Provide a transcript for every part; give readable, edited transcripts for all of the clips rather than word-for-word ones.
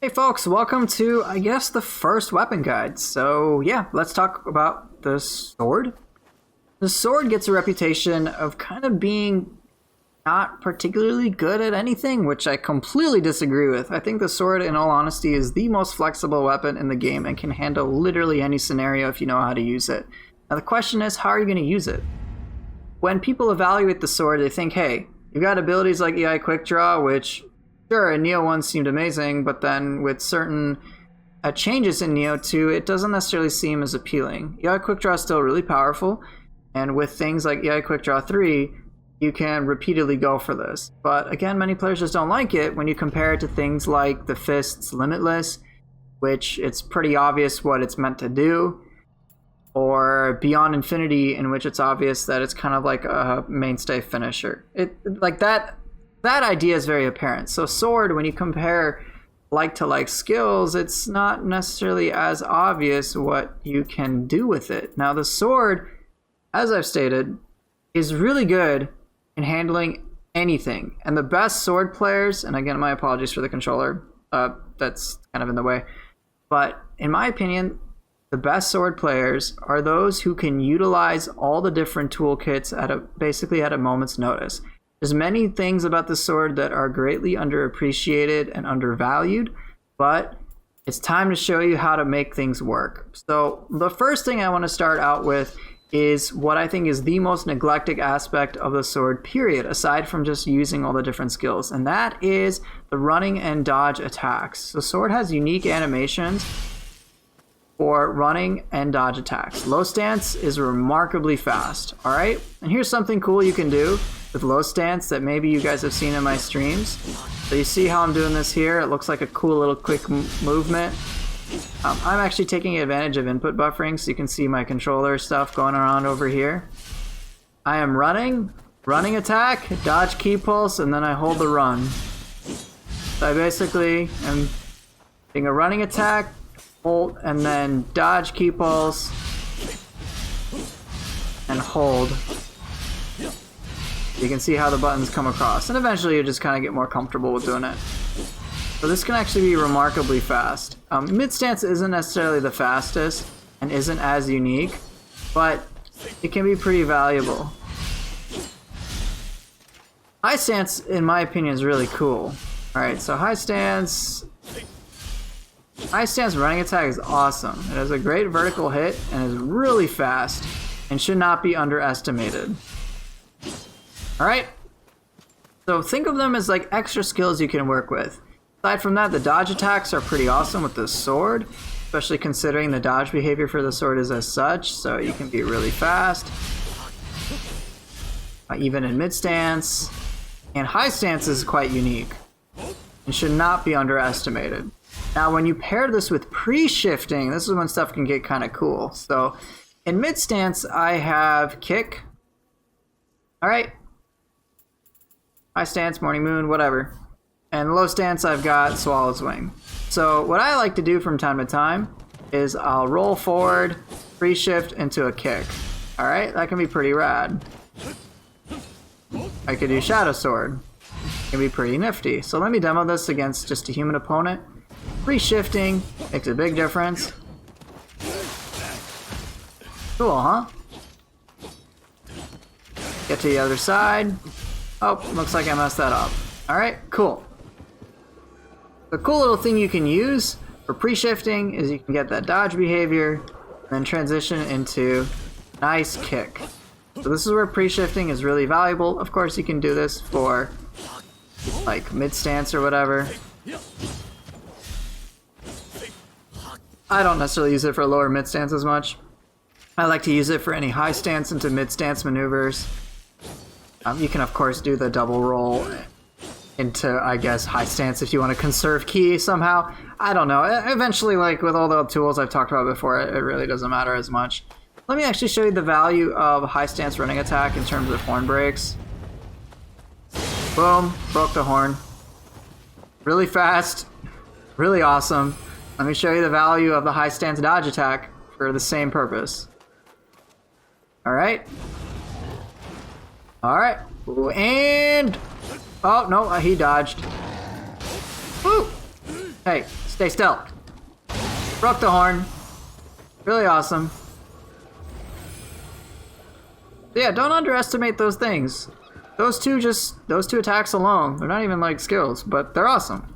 Hey folks, welcome to, I guess, the first weapon guide. So yeah, let's talk about the sword. The sword gets a reputation of kind of being not particularly good at anything, which I completely disagree with. I think the sword, in all honesty, is the most flexible weapon in the game and can handle literally any scenario if you know how to use it. Now the question is, how are you going to use it? When people evaluate the sword, they think, hey, you've got abilities like EI Quick Draw, which sure, in Nioh 1 seemed amazing, but then with certain changes in Nioh 2, it doesn't necessarily seem as appealing. EI Quick Draw is still really powerful, and with things like EI Quick Draw 3, you can repeatedly go for this. But again, many players just don't like it when you compare it to things like the Fist's Limitless, which it's pretty obvious what it's meant to do, or Beyond Infinity, in which it's obvious that it's kind of like a mainstay finisher. That idea is very apparent. So sword, when you compare like-to-like skills, it's not necessarily as obvious what you can do with it. Now the sword, as I've stated, is really good in handling anything. And the best sword players, and again, my apologies for the controller, that's kind of in the way, but in my opinion, the best sword players are those who can utilize all the different toolkits basically at a moment's notice. There's many things about the sword that are greatly underappreciated and undervalued, but it's time to show you how to make things work. So the first thing I want to start out with is what I think is the most neglected aspect of the sword, period, aside from just using all the different skills, and that is the running and dodge attacks. The sword has unique animations for running and dodge attacks. Low stance is remarkably fast, all right? And here's something cool you can do with low stance that maybe you guys have seen in my streams. So you see how I'm doing this here? It looks like a cool little quick movement. I'm actually taking advantage of input buffering so you can see my controller stuff going around over here. I am running attack, dodge key pulse, and then I hold the run. So I basically am doing a running attack, hold, and then dodge key pulse, and hold. You can see how the buttons come across, and eventually you just kind of get more comfortable with doing it. So this can actually be remarkably fast. Mid stance isn't necessarily the fastest and isn't as unique, but it can be pretty valuable. High stance, in my opinion, is really cool. Alright, so high stance running attack is awesome. It has a great vertical hit and is really fast and should not be underestimated. Alright, so think of them as like extra skills you can work with. Aside from that, the dodge attacks are pretty awesome with the sword, especially considering the dodge behavior for the sword is as such, so you can be really fast. Even in mid stance, and high stance is quite unique and should not be underestimated. Now when you pair this with pre-shifting, this is when stuff can get kind of cool. So in mid stance I have kick. Alright. High stance, morning moon, whatever. And low stance I've got swallow's wing. So what I like to do from time to time is I'll roll forward, pre-shift into a kick. Alright, that can be pretty rad. I could do shadow sword. It can be pretty nifty. So let me demo this against just a human opponent. Pre-shifting makes a big difference. Cool, huh? Get to the other side. Oh, looks like I messed that up. Alright, cool. The cool little thing you can use for pre-shifting is you can get that dodge behavior, then transition into nice kick. So this is where pre-shifting is really valuable. Of course, you can do this for like mid-stance or whatever. I don't necessarily use it for lower mid-stance as much. I like to use it for any high stance into mid-stance maneuvers. You can of course do the double roll into, I guess, high stance if you want to conserve ki somehow. I don't know. Eventually, like with all the tools I've talked about before, it really doesn't matter as much. Let me actually show you the value of high stance running attack in terms of horn breaks. Boom, broke the horn. Really fast, really awesome. Let me show you the value of the high stance dodge attack for the same purpose. Alright. Alright. And... oh, no, he dodged. Woo! Hey, stay still. Broke the horn. Really awesome. Yeah, don't underestimate those things. Those two attacks alone, they're not even like skills, but they're awesome.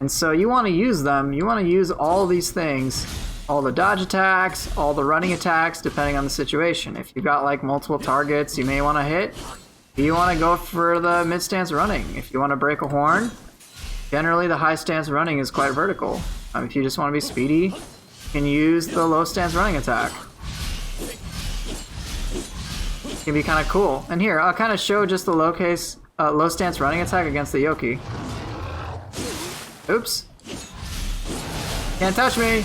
And so you want to use them. You want to use all these things, all the dodge attacks, all the running attacks, depending on the situation. If you've got like multiple targets you may want to hit, you want to go for the mid stance running. If you want to break a horn, generally the high stance running is quite vertical. If you just want to be speedy, you can use the low stance running attack. It can be kind of cool. And here, I'll kind of show just the low stance running attack against the Yoki. Oops. Can't touch me.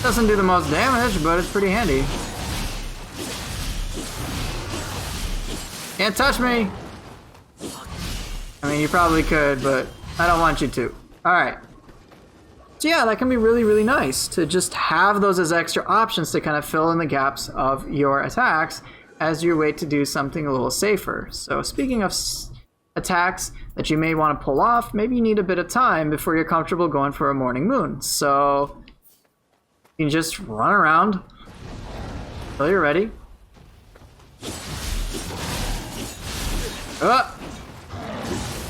Doesn't do the most damage, but it's pretty handy. Can't touch me. I mean, you probably could, but I don't want you to. Alright. So yeah, that can be really, really nice to just have those as extra options to kind of fill in the gaps of your attacks as you wait to do something a little safer. So speaking of attacks that you may want to pull off, maybe you need a bit of time before you're comfortable going for a morning moon. So you can just run around until you're ready.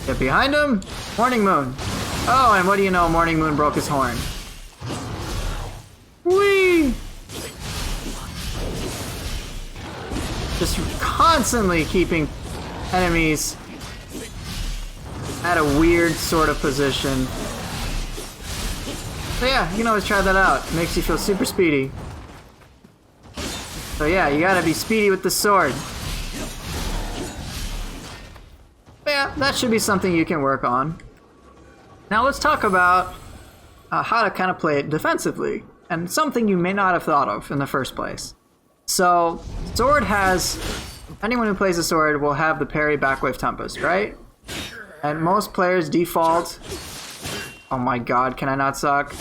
Get behind him. Morning moon. Oh, and what do you know? Morning moon broke his horn. Whee! Just constantly keeping enemies at a weird sort of position. So yeah, you can always try that out. It makes you feel super speedy. So yeah, you gotta be speedy with the sword. But yeah, that should be something you can work on. Now let's talk about how to kind of play it defensively, and something you may not have thought of in the first place. So, sword has, anyone who plays a sword will have the parry backwave tempest, right? And most players default, oh my god, can I not suck?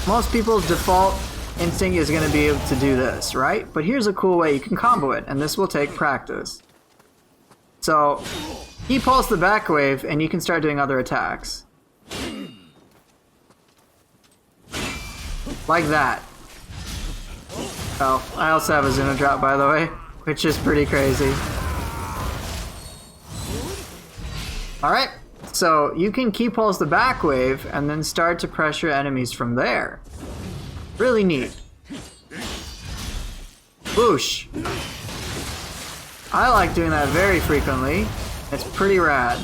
Most people's default instinct is going to be able to do this, right? But here's a cool way you can combo it, and this will take practice. So, he pulls the backwave, and you can start doing other attacks. Like that. Oh, I also have a Zuno drop, by the way, which is pretty crazy. Alright, so you can key pulse the back wave and then start to pressure enemies from there. Really neat. Boosh. I like doing that very frequently. It's pretty rad.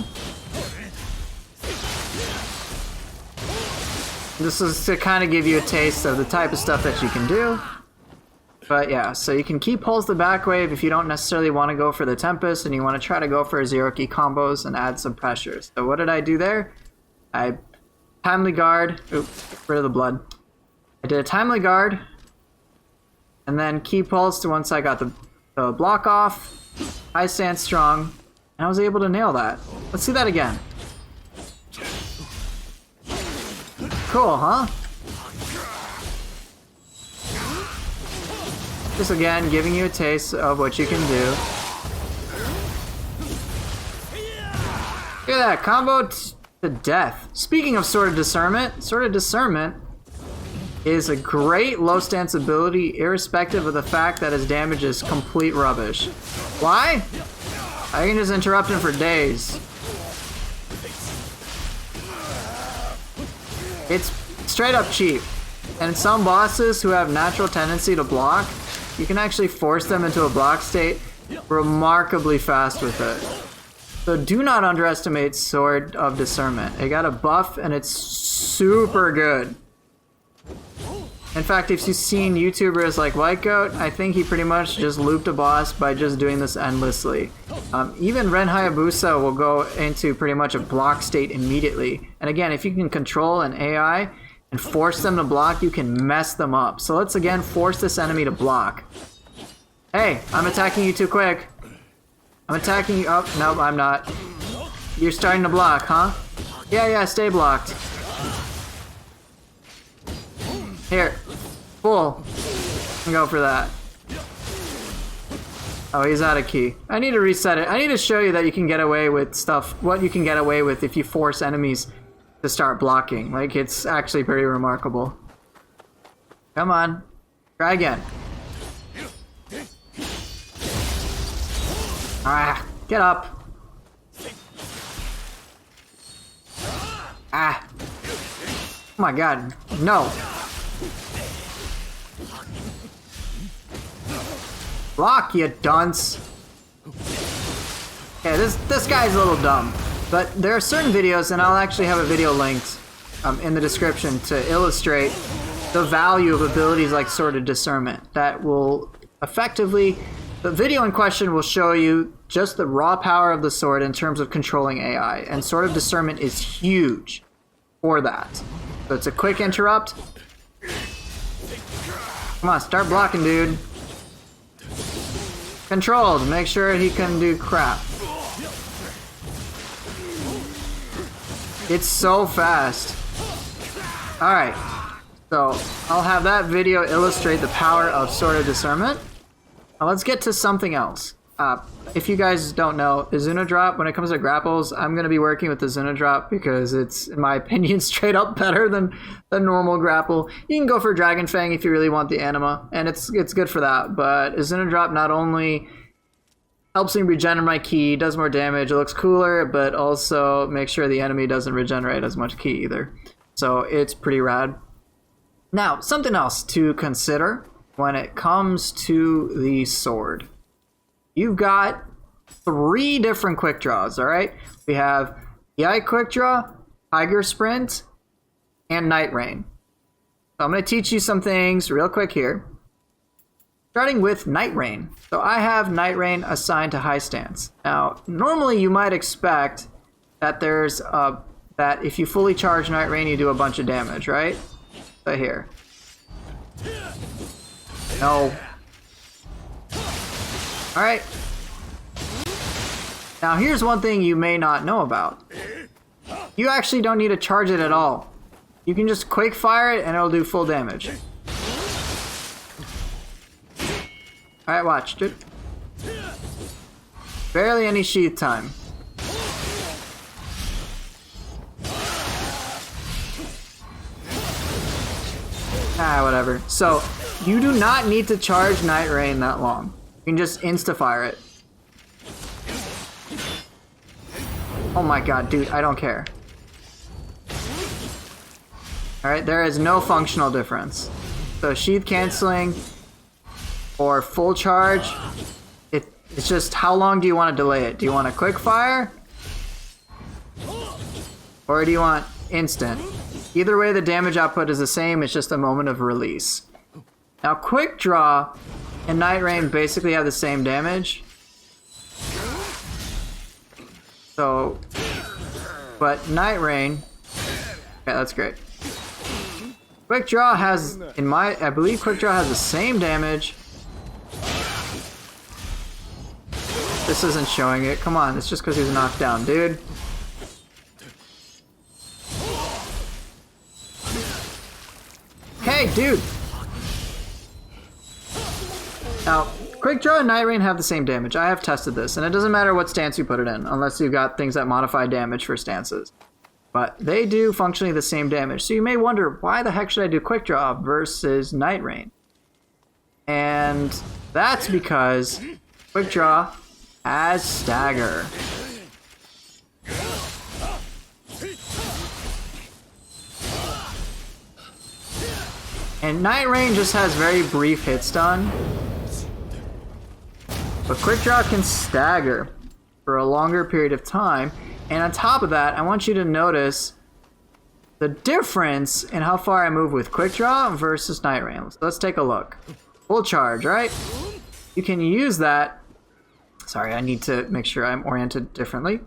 This is to kind of give you a taste of the type of stuff that you can do. But yeah, so you can key pulse the back wave if you don't necessarily want to go for the Tempest and you want to try to go for zero key combos and add some pressures. So what did I do there? I timely guard. Oops, get rid of the blood. I did a timely guard and then key pulse to once I got the block off. I stand strong and I was able to nail that. Let's see that again. Cool, huh? Just again, giving you a taste of what you can do. Look at that, combo to death. Speaking of Sword of Discernment is a great low stance ability, irrespective of the fact that his damage is complete rubbish. Why? I can just interrupt him for days. It's straight up cheap. And some bosses who have natural tendency to block, you can actually force them into a block state remarkably fast with it. So do not underestimate Sword of Discernment. It got a buff and it's super good. In fact, if you've seen YouTubers like Whitegoat, I think he pretty much just looped a boss by just doing this endlessly. Even Ren Hayabusa will go into pretty much a block state immediately. And again, if you can control an AI and force them to block, you can mess them up. So let's again force this enemy to block. Hey, I'm attacking you too quick. I'm attacking you. Oh, no, I'm not. You're starting to block, huh? Yeah, stay blocked. Here. Full. Go for that. Oh, he's out of key. I need to reset it. I need to show you that you can get away with stuff. What you can get away with if you force enemies to start blocking. Like, it's actually pretty remarkable. Come on. Try again. Ah, get up. Ah. Oh my god, no. Block, you dunce. Okay, this guy's a little dumb. But there are certain videos, and I'll actually have a video linked in the description to illustrate the value of abilities like Sword of Discernment that will effectively... The video in question will show you just the raw power of the sword in terms of controlling AI, and Sword of Discernment is huge for that. So it's a quick interrupt. Come on, start blocking, dude. Controlled, make sure he can do crap. It's so fast. Alright, so I'll have that video illustrate the power of Sword of Discernment. Now let's get to something else. If you guys don't know, Izuna Drop, when it comes to grapples, I'm going to be working with the Izuna Drop because it's, in my opinion, straight up better than the normal grapple. You can go for Dragon Fang if you really want the anima, and it's good for that, but Izuna Drop not only helps me regenerate my ki, does more damage, it looks cooler, but also makes sure the enemy doesn't regenerate as much ki either. So it's pretty rad. Now, something else to consider when it comes to the sword. You've got 3 different quick draws, alright? We have Yi Quick Draw, Tiger Sprint, and Night Rain. So I'm going to teach you some things real quick here. Starting with Night Rain. So I have Night Rain assigned to High Stance. Now, normally you might expect that there's that if you fully charge Night Rain, you do a bunch of damage, right? But here. No. Alright. Now here's one thing you may not know about. You actually don't need to charge it at all. You can just quick fire it and it'll do full damage. Alright, watch, dude. Barely any sheath time. Ah, whatever. So, you do not need to charge Night Rain that long. You can just insta-fire it. Oh my god, dude, I don't care. Alright, there is no functional difference. So, sheath canceling or full charge, it's just how long do you want to delay it? Do you want a quick fire? Or do you want instant? Either way, the damage output is the same, it's just a moment of release. Now, Quick Draw and Night Rain basically have the same damage. So, but Night Rain, okay, that's great. Quick Draw has, I believe Quick Draw has the same damage. This isn't showing it. Come on, it's just because he was knocked down, dude. Hey, dude! Now, Quick Draw and Night Rain have the same damage. I have tested this, and it doesn't matter what stance you put it in, unless you've got things that modify damage for stances. But they do functionally the same damage. So you may wonder, why the heck should I do Quick Draw versus Night Rain? And that's because Quick Draw has stagger. And Night Rain just has very brief hit stun. But Quick Draw can stagger for a longer period of time. And on top of that, I want you to notice the difference in how far I move with Quick Draw versus Night Rain. So let's take a look. Full charge, right? You can use that. Sorry, I need to make sure I'm oriented differently. You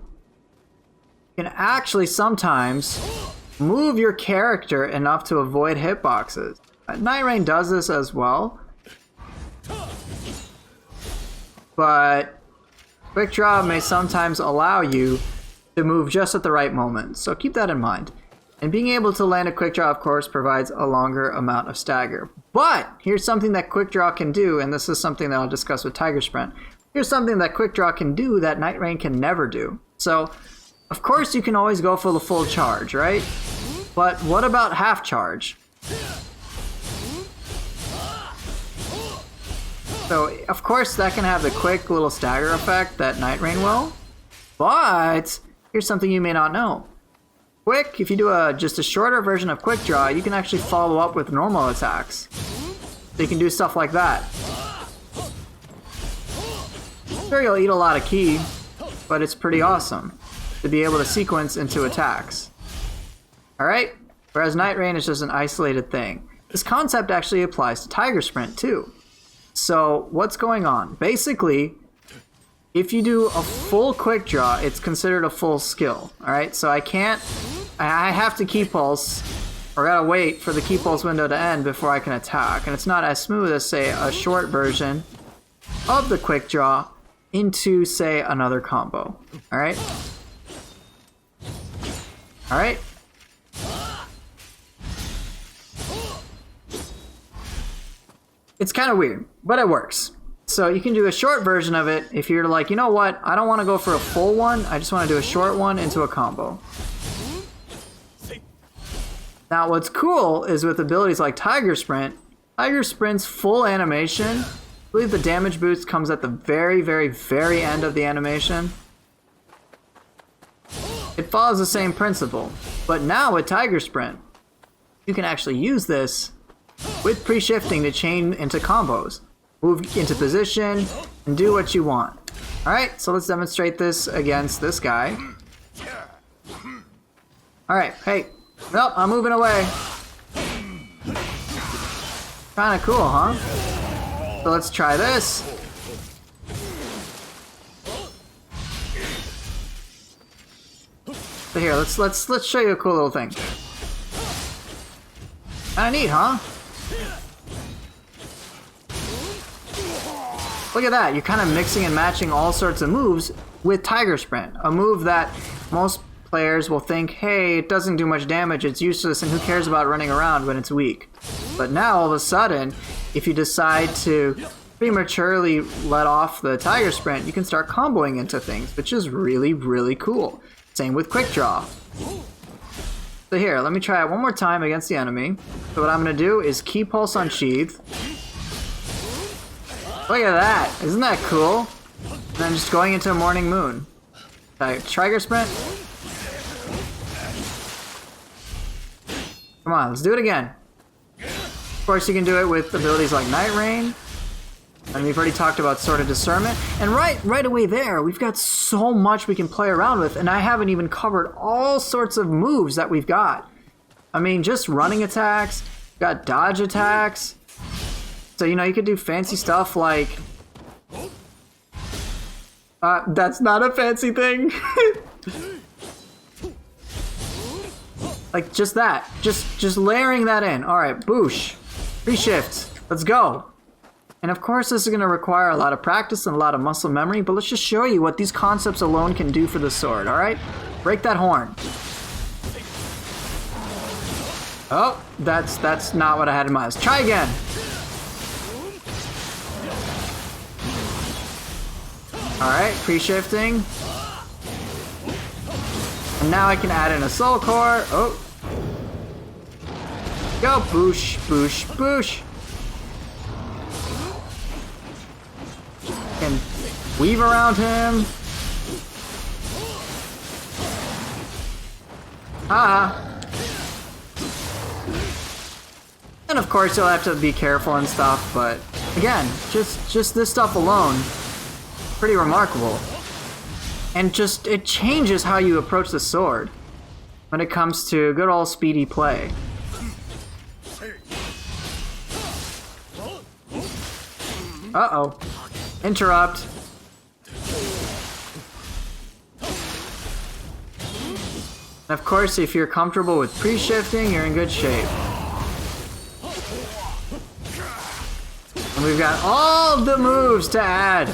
can actually sometimes move your character enough to avoid hitboxes. Night Rain does this as well. But Quick Draw may sometimes allow you to move just at the right moment. So keep that in mind. And being able to land a Quick Draw, of course, provides a longer amount of stagger. But here's something that Quick Draw can do, and this is something that I'll discuss with Tiger Sprint. Here's something that Quick Draw can do that Night Rain can never do. So Of course, you can always go for the full charge, right? But what about half charge? So, of course, that can have the quick little stagger effect that Night Rain will. But here's something you may not know. Quick, if you do just a shorter version of Quick Draw, you can actually follow up with normal attacks. So you can do stuff like that. Sure, you'll eat a lot of ki, but it's pretty awesome to be able to sequence into attacks. Alright? Whereas Night Rain is just an isolated thing. This concept actually applies to Tiger Sprint too. So, what's going on? Basically, if you do a full Quick Draw, it's considered a full skill. Alright? So I have to Ki Pulse, or gotta wait for the Ki Pulse window to end before I can attack. And it's not as smooth as, say, a short version of the Quick Draw into, say, another combo. Alright? Alright? It's kind of weird, but it works. So you can do a short version of it if you're like, you know what, I don't want to go for a full one, I just want to do a short one into a combo. Now what's cool is with abilities like Tiger Sprint's full animation, I believe the damage boost comes at the very, very, very end of the animation. It follows the same principle, but now with Tiger Sprint, you can actually use this with pre-shifting to chain into combos, move into position, and do what you want. Alright, so let's demonstrate this against this guy. Alright, hey. Nope, I'm moving away. Kinda cool, huh? So let's try this. So here, let's show you a cool little thing. Kinda neat, huh? Look at that, you're kind of mixing and matching all sorts of moves with Tiger Sprint. A move that most players will think, hey, it doesn't do much damage, it's useless, and who cares about running around when it's weak. But now, all of a sudden, if you decide to prematurely let off the Tiger Sprint, you can start comboing into things, which is really, really cool. Same with Quick Draw. So here, let me try it one more time against the enemy. So what I'm going to do is Ki Pulse Unsheath. Look at that! Isn't that cool? And then just going into a Morning Moon. Tiger Sprint. Come on, let's do it again. Of course, you can do it with abilities like Night Rain. And we've already talked about Sword of Discernment. And right away there, we've got so much we can play around with. And I haven't even covered all sorts of moves that we've got. I mean, just running attacks. Got dodge attacks. So, you know, you could do fancy stuff like... that's not a fancy thing. Like, just that. Just layering that in. Alright, boosh. Reshift. Let's go. And of course, this is going to require a lot of practice and a lot of muscle memory, but let's just show you what these concepts alone can do for the sword, alright? Break that horn. Oh, that's not what I had in mind. Let's try again. Alright, pre-shifting. And now I can add in a soul core. Oh. Go, boosh, boosh, boosh. Can weave around him. And of course you'll have to be careful and stuff, but again, just this stuff alone, pretty remarkable. And just, it changes how you approach the sword when it comes to good old speedy play. Uh-oh. Interrupt. And of course, if you're comfortable with pre-shifting, you're in good shape. And we've got all the moves to add.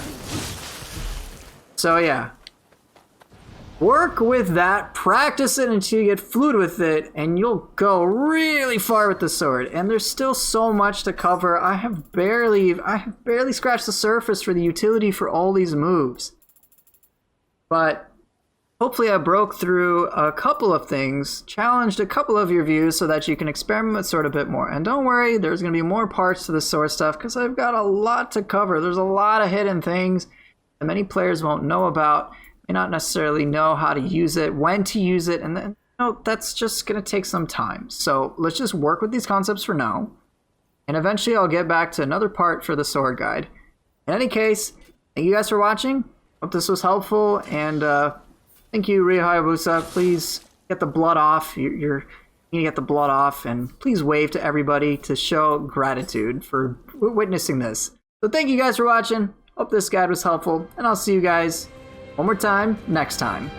So yeah. Work with that, practice it until you get fluid with it, and you'll go really far with the sword. And there's still so much to cover. I have barely scratched the surface for the utility for all these moves. But hopefully I broke through a couple of things, challenged a couple of your views so that you can experiment with sword a bit more. And don't worry, there's going to be more parts to the sword stuff because I've got a lot to cover. There's a lot of hidden things that many players won't know about, may not necessarily know how to use it, when to use it, and then that's just going to take some time. So let's just work with these concepts for now, and eventually I'll get back to another part for the sword guide. In any case, thank you guys for watching. Hope this was helpful, and thank you, Ryu Hayabusa. Please get the blood off. You need to get the blood off, and please wave to everybody to show gratitude for witnessing this. So thank you guys for watching. Hope this guide was helpful, and I'll see you guys one more time next time.